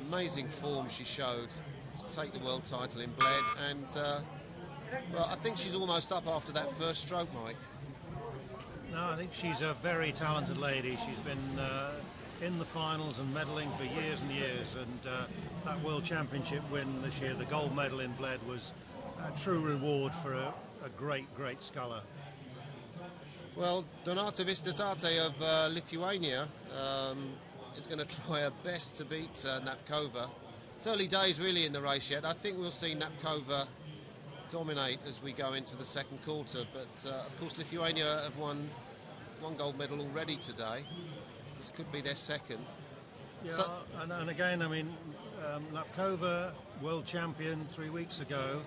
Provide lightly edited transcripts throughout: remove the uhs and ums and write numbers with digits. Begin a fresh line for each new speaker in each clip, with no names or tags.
amazing form she showed to take the world title in bled, and well, I think she's almost up after that first stroke, Mike.
No, I think she's a very talented lady. She's been in the finals and medaling for years and years, and that World Championship win this year, the gold medal in bled, was a true reward for a great sculler.
Well, Donata Vistatate of Lithuania is going to try her best to beat Napkova. It's early days really in the race yet. I think we'll see Napkova dominate as we go into the second quarter, but of course Lithuania have won one gold medal already today. This could be their second.
Yeah,
so,
and again, I mean, Napkova, world champion 3 weeks ago.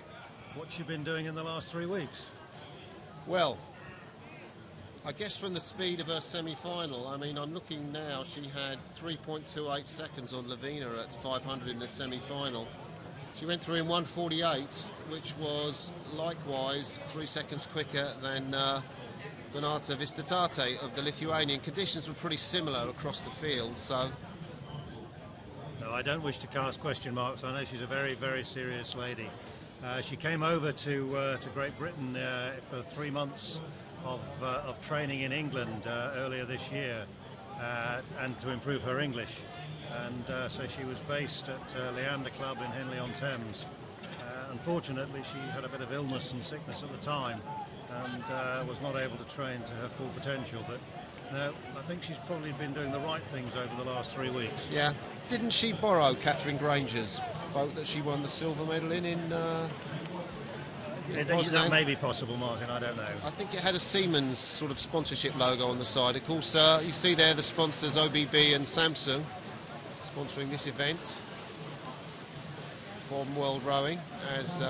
What's she been doing in the last 3 weeks?
Well, I guess from the speed of her semi-final, I mean, I'm looking now, she had 3.28 seconds on Lavina at 500 in the semi-final. She went through in 1:48, which was likewise 3 seconds quicker than Donata Vistatate of the Lithuanian. Conditions were pretty similar across the field, so...
No, I don't wish to cast question marks. I know she's a very serious lady. She came over to Great Britain for 3 months of training in England earlier this year, and to improve her English. And so she was based at Leander Club in Henley-on-Thames. Unfortunately, she had a bit of illness and sickness at the time, and was not able to train to her full potential. But no, I think she's probably been doing the right things over the last 3 weeks.
Yeah. Didn't she borrow Catherine Granger's boat that she won the silver medal in
That may be possible, Martin, I don't know.
I think it had a Siemens sort of sponsorship logo on the side. Of course, you see there the sponsors OBB and Samsung sponsoring this event from World Rowing as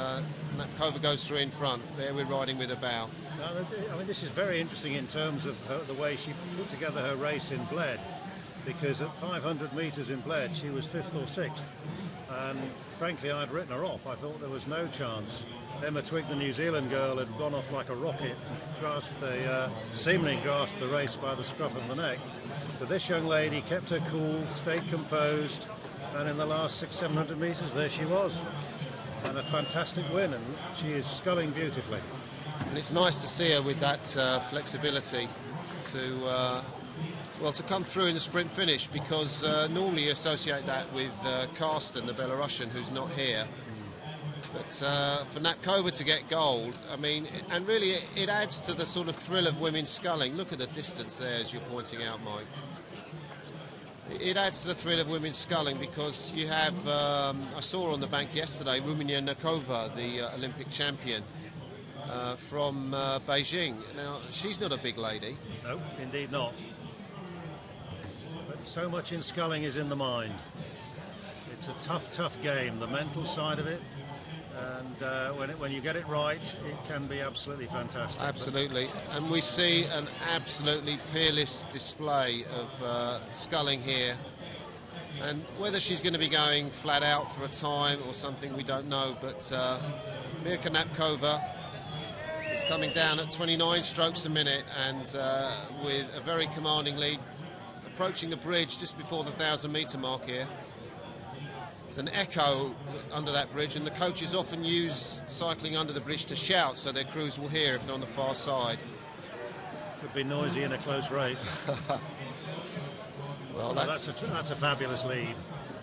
Napkova goes through in front. There we're riding with a bow.
I mean, this is very interesting in terms of the way she put together her race in bled, because at 500 metres in bled she was 5th or 6th, and frankly I'd written her off. I thought there was no chance. Emma Twigg, the New Zealand girl, had gone off like a rocket and seemingly grasped the race by the scruff of the neck. But this young lady kept her cool, stayed composed, and in the last 600-700 metres there she was, and a fantastic win, and she is sculling beautifully.
And it's nice to see her with that flexibility to to come through in the sprint finish, because normally you associate that with Karsten, the Belarusian, who's not here. But for Napkova to get gold, I mean, and really it adds to the sort of thrill of women's sculling. Look at the distance there, as you're pointing out, Mike. It adds to the thrill of women's sculling because you have, I saw on the bank yesterday, Rumina Nakova, the Olympic champion from Beijing. Now, she's not a big lady.
No, indeed not. But so much in sculling is in the mind. It's a tough game, the mental side of it. And when you get it right, it can be absolutely fantastic.
Absolutely, and we see an absolutely peerless display of sculling here. And whether she's going to be going flat out for a time or something, we don't know. But Mirka Napkova is coming down at 29 strokes a minute, and with a very commanding lead, approaching the bridge just before the 1,000-metre mark here. There's an echo under that bridge, and the coaches often use cycling under the bridge to shout so their crews will hear if they're on the far side.
Could be noisy in a close race.
Well,
that's a fabulous lead,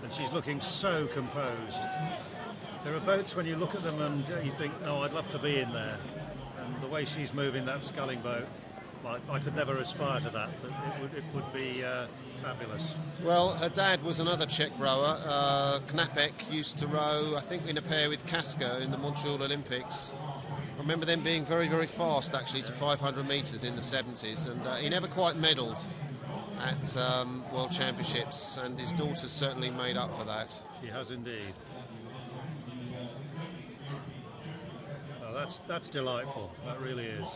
and she's looking so composed. There are boats when you look at them and you think, oh, I'd love to be in there. And the way she's moving that sculling boat, I could never aspire to that, but it would be fabulous.
Well, her dad was another Czech rower. Knapek used to row, I think, in a pair with Kaska in the Montreal Olympics. I remember them being very fast, actually, to 500 metres in the 70s, and he never quite medalled at World Championships, and his daughter's certainly made up for that.
She has indeed. Well, that's delightful, that really is.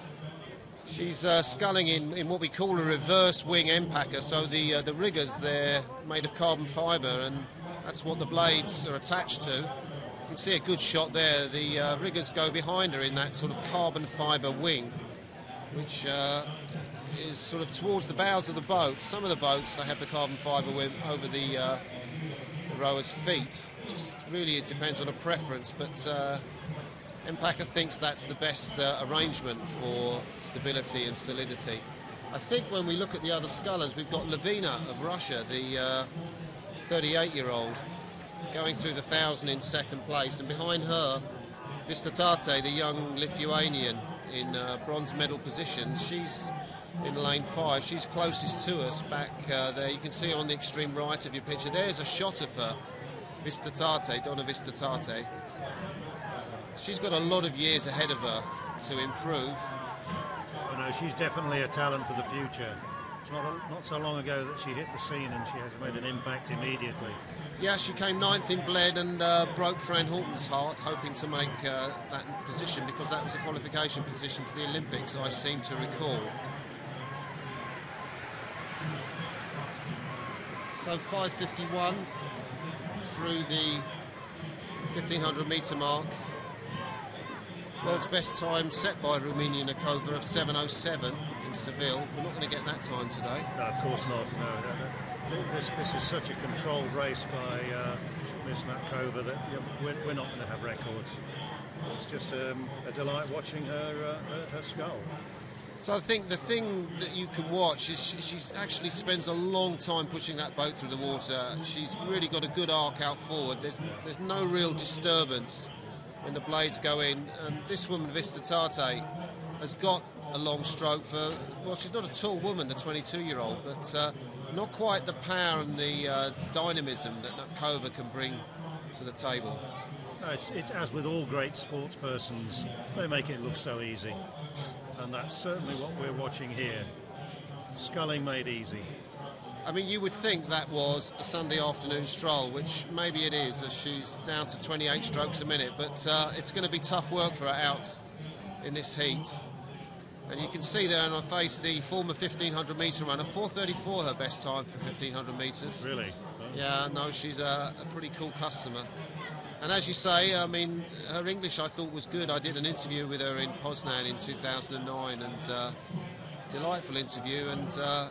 She's sculling in what we call a reverse wing end packer, so the riggers, they're made of carbon fibre, and that's what the blades are attached to. You can see a good shot there. The riggers go behind her in that sort of carbon fibre wing, which is sort of towards the bows of the boat. Some of the boats, they have the carbon fibre over the rower's feet. Just really it depends on a preference, but Mpaka thinks that's the best arrangement for stability and solidity. I think when we look at the other scullers, we've got Lavina of Russia, the 38-year-old, going through the 1,000 in second place, and behind her, Vistatate, the young Lithuanian, in bronze medal position. She's in lane 5. She's closest to us back there. You can see on the extreme right of your picture. There's a shot of her, Vistatate, Donna Vistatate. She's got a lot of years ahead of her to improve.
Oh no, she's definitely a talent for the future. It's not so long ago that she hit the scene and she has made an impact immediately.
Yeah, she came 9th in Bled and broke Fran Horton's heart, hoping to make that position, because that was a qualification position for the Olympics, I seem to recall. So 5:51 through the 1,500 metre mark. World's best time set by Romanian Akova of 7:07 in Seville. We're not going to get that time today.
No, of course not. No, this is such a controlled race by Miss Matkova that we're not going to have records. It's just a delight watching her scull.
So I think the thing that you can watch is she actually spends a long time pushing that boat through the water. She's really got a good arc out forward. There's no real disturbance when the blades go in. And this woman, Vistatate, has got a long stroke for, well, she's not a tall woman, the 22-year-old, but not quite the power and the dynamism that Kova can bring to the table.
No, it's as with all great sports persons, they make it look so easy. And that's certainly what we're watching here. Sculling made easy.
I mean, you would think that was a Sunday afternoon stroll, which maybe it is, as she's down to 28 strokes a minute, but it's going to be tough work for her out in this heat. And you can see there on her face the former 1,500 metre runner, 4:34 her best time for 1,500 metres.
Really? Oh.
Yeah, no, she's a pretty cool customer. And as you say, I mean, her English I thought was good. I did an interview with her in Poznan in 2009, and delightful interview, and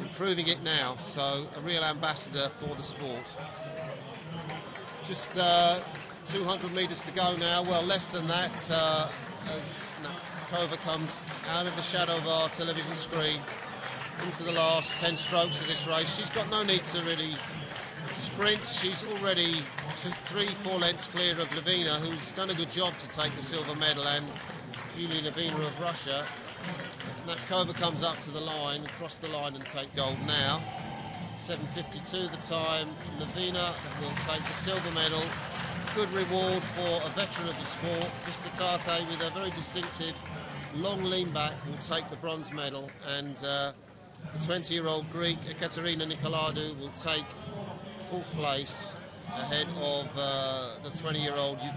improving it now. So a real ambassador for the sport. Just 200 metres to go now. Well, less than that, as Kova comes out of the shadow of our television screen into the last 10 strokes of this race. She's got no need to really sprint. She's already 3-4 lengths clear of Lavina, who's done a good job to take the silver medal, and Yulia Lavina of Russia. Kova comes up to the line, across the line, and take gold now. 7:52 the time. Lavina will take the silver medal. Good reward for a veteran of the sport. Vistatate, with a very distinctive long lean back, will take the bronze medal, and the 20-year-old Greek Ekaterina Nicolaou will take 4th place ahead of the 20-year-old